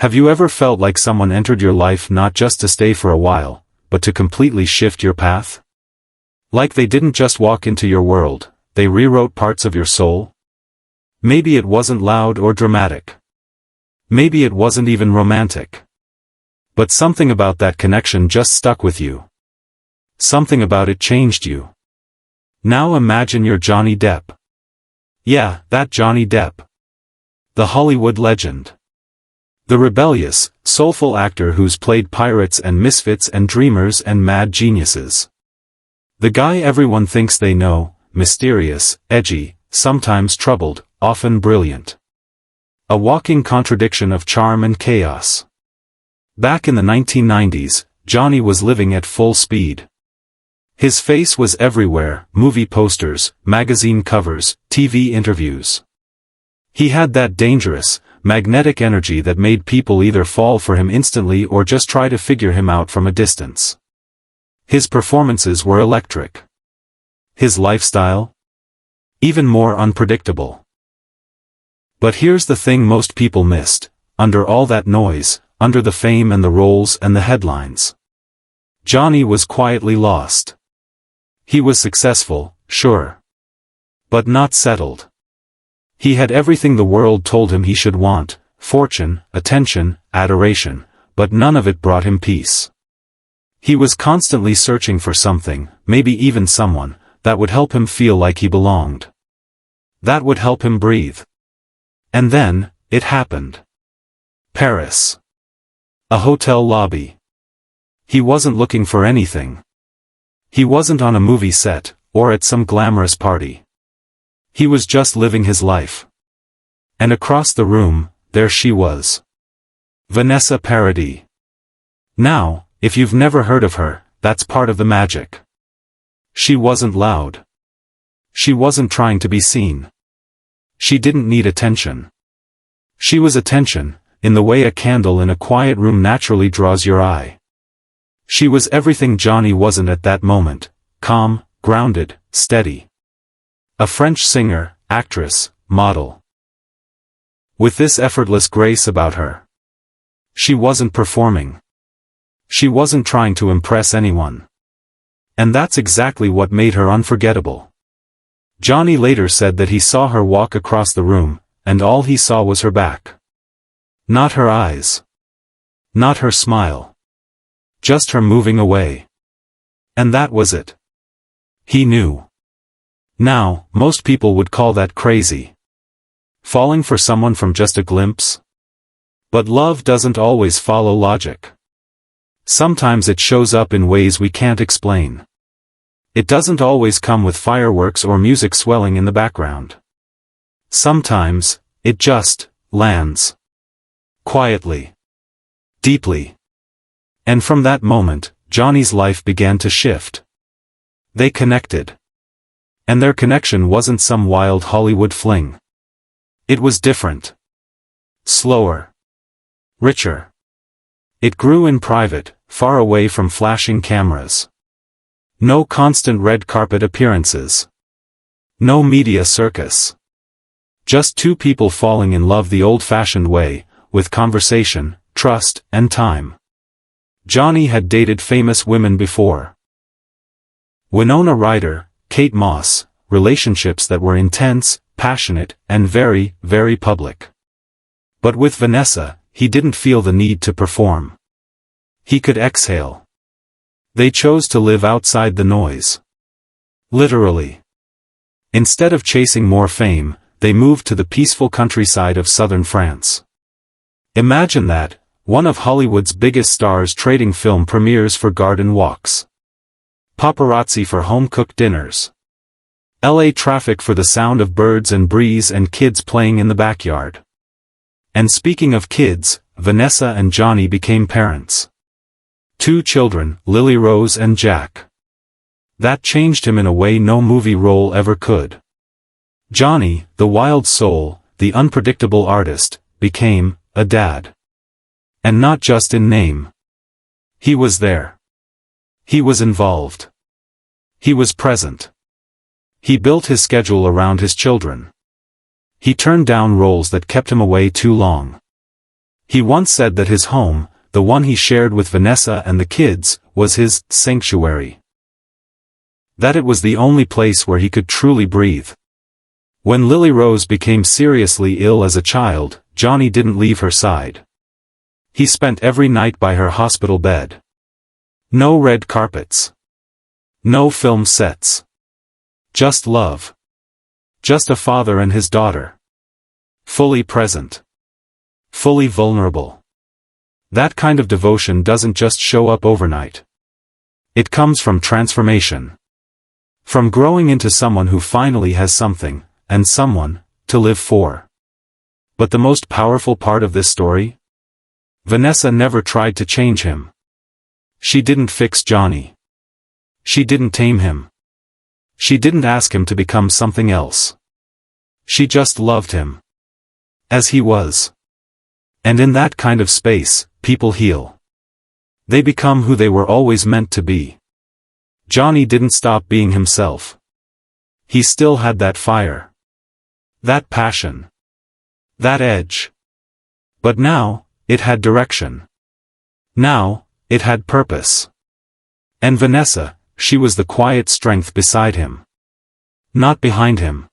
Have you ever felt like someone entered your life not just to stay for a while, but to completely shift your path? Like they didn't just walk into your world, they rewrote parts of your soul? Maybe it wasn't loud or dramatic. Maybe it wasn't even romantic. But something about that connection just stuck with you. Something about it changed you. Now imagine you're Johnny Depp. Yeah, that Johnny Depp. The Hollywood legend. The rebellious, soulful actor who's played pirates and misfits and dreamers and mad geniuses. The guy everyone thinks they know, mysterious, edgy, sometimes troubled, often brilliant. A walking contradiction of charm and chaos. Back in the 1990s, Johnny was living at full speed. His face was everywhere, movie posters, magazine covers, TV interviews. He had that dangerous, magnetic energy that made people either fall for him instantly or just try to figure him out from a distance. His performances were electric. His lifestyle? Even more unpredictable. But here's the thing most people missed: under all that noise, under the fame and the roles and the headlines, Johnny was quietly lost. He was successful, sure. But not settled. He had everything the world told him he should want: fortune, attention, adoration, but none of it brought him peace. He was constantly searching for something, maybe even someone, that would help him feel like he belonged. That would help him breathe. And then, it happened. Paris. A hotel lobby. He wasn't looking for anything. He wasn't on a movie set, or at some glamorous party. He was just living his life. And across the room, there she was. Vanessa Paradis. Now, if you've never heard of her, that's part of the magic. She wasn't loud. She wasn't trying to be seen. She didn't need attention. She was attention, in the way a candle in a quiet room naturally draws your eye. She was everything Johnny wasn't at that moment: calm, grounded, steady. A French singer, actress, model. With this effortless grace about her. She wasn't performing. She wasn't trying to impress anyone. And that's exactly what made her unforgettable. Johnny later said that he saw her walk across the room, and all he saw was her back. Not her eyes. Not her smile. Just her moving away. And that was it. He knew. Now, most people would call that crazy. Falling for someone from just a glimpse? But love doesn't always follow logic. Sometimes it shows up in ways we can't explain. It doesn't always come with fireworks or music swelling in the background. Sometimes, it just lands. Quietly. Deeply. And from that moment, Johnny's life began to shift. They connected. And their connection wasn't some wild Hollywood fling. It was different. Slower. Richer. It grew in private, far away from flashing cameras. No constant red carpet appearances. No media circus. Just two people falling in love the old-fashioned way, with conversation, trust, and time. Johnny had dated famous women before. Winona Ryder, Kate Moss, relationships that were intense, passionate, and very, very public. But with Vanessa, he didn't feel the need to perform. He could exhale. They chose to live outside the noise. Literally. Instead of chasing more fame, they moved to the peaceful countryside of southern France. Imagine that, one of Hollywood's biggest stars trading film premieres for garden walks. Paparazzi for home-cooked dinners. LA traffic for the sound of birds and breeze and kids playing in the backyard. And speaking of kids, Vanessa and Johnny became parents. 2 children, Lily Rose and Jack. That changed him in a way no movie role ever could. Johnny, the wild soul, the unpredictable artist, became a dad. And not just in name. He was there. He was involved. He was present. He built his schedule around his children. He turned down roles that kept him away too long. He once said that his home, the one he shared with Vanessa and the kids, was his sanctuary. That it was the only place where he could truly breathe. When Lily Rose became seriously ill as a child, Johnny didn't leave her side. He spent every night by her hospital bed. No red carpets. No film sets. Just love. Just a father and his daughter. Fully present. Fully vulnerable. That kind of devotion doesn't just show up overnight. It comes from transformation. From growing into someone who finally has something, and someone, to live for. But the most powerful part of this story? Vanessa never tried to change him. She didn't fix Johnny. She didn't tame him. She didn't ask him to become something else. She just loved him. As he was. And in that kind of space, people heal. They become who they were always meant to be. Johnny didn't stop being himself. He still had that fire. That passion. That edge. But now, it had direction. Now, it had purpose. And Vanessa, she was the quiet strength beside him. Not behind him.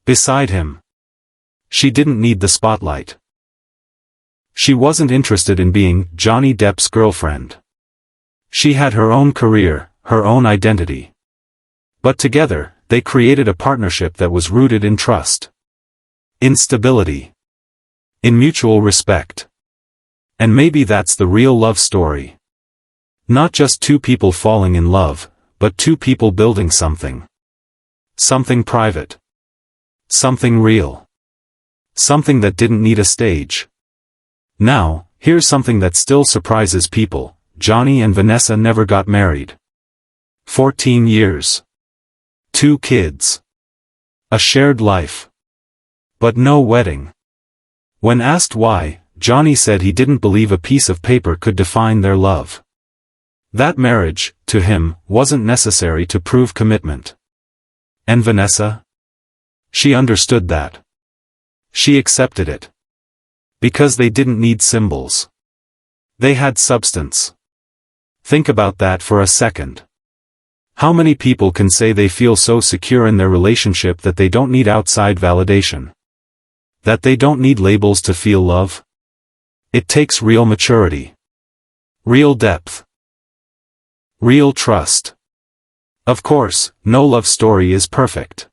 Beside him. She didn't need the spotlight. She wasn't interested in being Johnny Depp's girlfriend. She had her own career, her own identity. But together, they created a partnership that was rooted in trust. In stability. In mutual respect. And maybe that's the real love story. Not just two people falling in love, but two people building something. Something private. Something real. Something that didn't need a stage. Now, here's something that still surprises people. Johnny and Vanessa never got married. 14 years. 2 kids. A shared life. But no wedding. When asked why, Johnny said he didn't believe a piece of paper could define their love. That marriage, to him, wasn't necessary to prove commitment. And Vanessa? She understood that. She accepted it. Because they didn't need symbols. They had substance. Think about that for a second. How many people can say they feel so secure in their relationship that they don't need outside validation? That they don't need labels to feel love? It takes real maturity. Real depth. Real trust. Of course, no love story is perfect.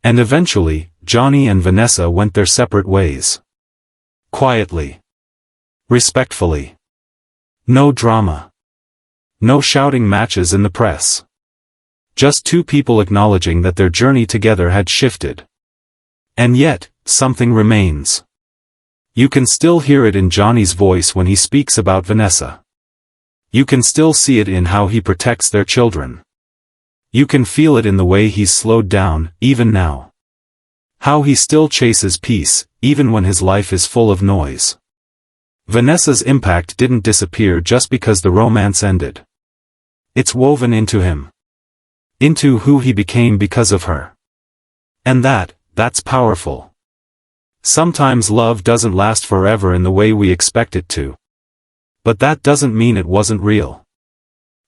And eventually, Johnny and Vanessa went their separate ways. Quietly. Respectfully. No drama. No shouting matches in the press. Just two people acknowledging that their journey together had shifted. And yet, something remains. You can still hear it in Johnny's voice when he speaks about Vanessa. You can still see it in how he protects their children. You can feel it in the way he's slowed down, even now. How he still chases peace, even when his life is full of noise. Vanessa's impact didn't disappear just because the romance ended. It's woven into him. Into who he became because of her. And that's powerful. Sometimes love doesn't last forever in the way we expect it to. But that doesn't mean it wasn't real.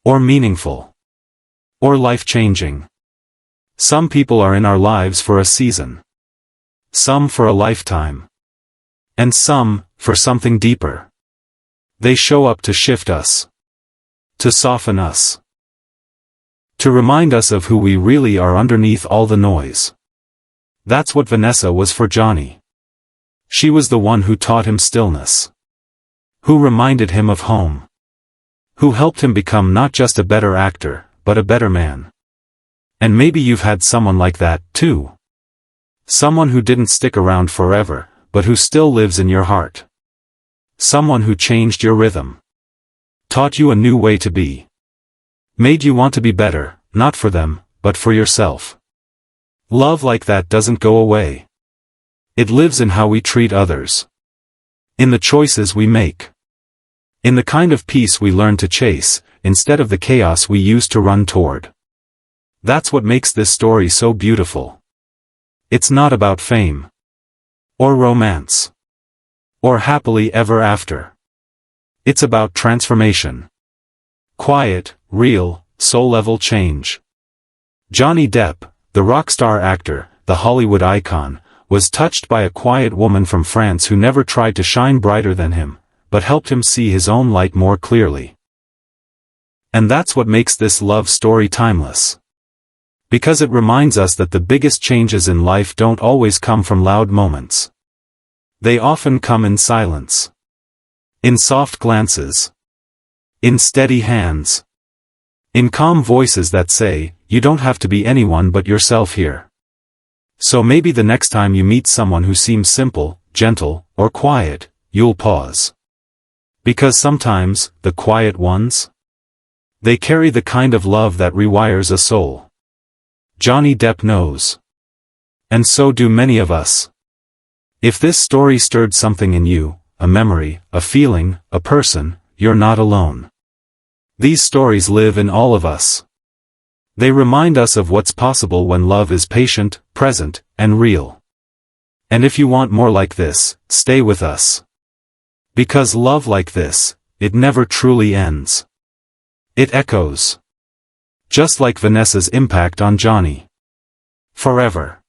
Or meaningful. Or life-changing. Some people are in our lives for a season. Some for a lifetime. And some, for something deeper. They show up to shift us. To soften us. To remind us of who we really are underneath all the noise. That's what Vanessa was for Johnny. She was the one who taught him stillness. Who reminded him of home. Who helped him become not just a better actor, but a better man. And maybe you've had someone like that, too. Someone who didn't stick around forever, but who still lives in your heart. Someone who changed your rhythm. Taught you a new way to be. Made you want to be better, not for them, but for yourself. Love like that doesn't go away. It lives in how we treat others. In the choices we make. In the kind of peace we learn to chase, instead of the chaos we used to run toward. That's what makes this story so beautiful. It's not about fame. Or romance. or happily ever after. It's about transformation. Quiet, real, soul-level change. Johnny Depp, the rock star actor, the Hollywood icon, was touched by a quiet woman from France who never tried to shine brighter than him, but helped him see his own light more clearly. And that's what makes this love story timeless. Because it reminds us that the biggest changes in life don't always come from loud moments. They often come in silence. In soft glances. In steady hands. In calm voices that say, you don't have to be anyone but yourself here. So maybe the next time you meet someone who seems simple, gentle, or quiet, you'll pause. Because sometimes, the quiet ones, they carry the kind of love that rewires a soul. Johnny Depp knows. And so do many of us. If this story stirred something in you, a memory, a feeling, a person, you're not alone. These stories live in all of us. They remind us of what's possible when love is patient, present, and real. And if you want more like this, stay with us. Because love like this, it never truly ends. It echoes. Just like Vanessa's impact on Johnny. Forever.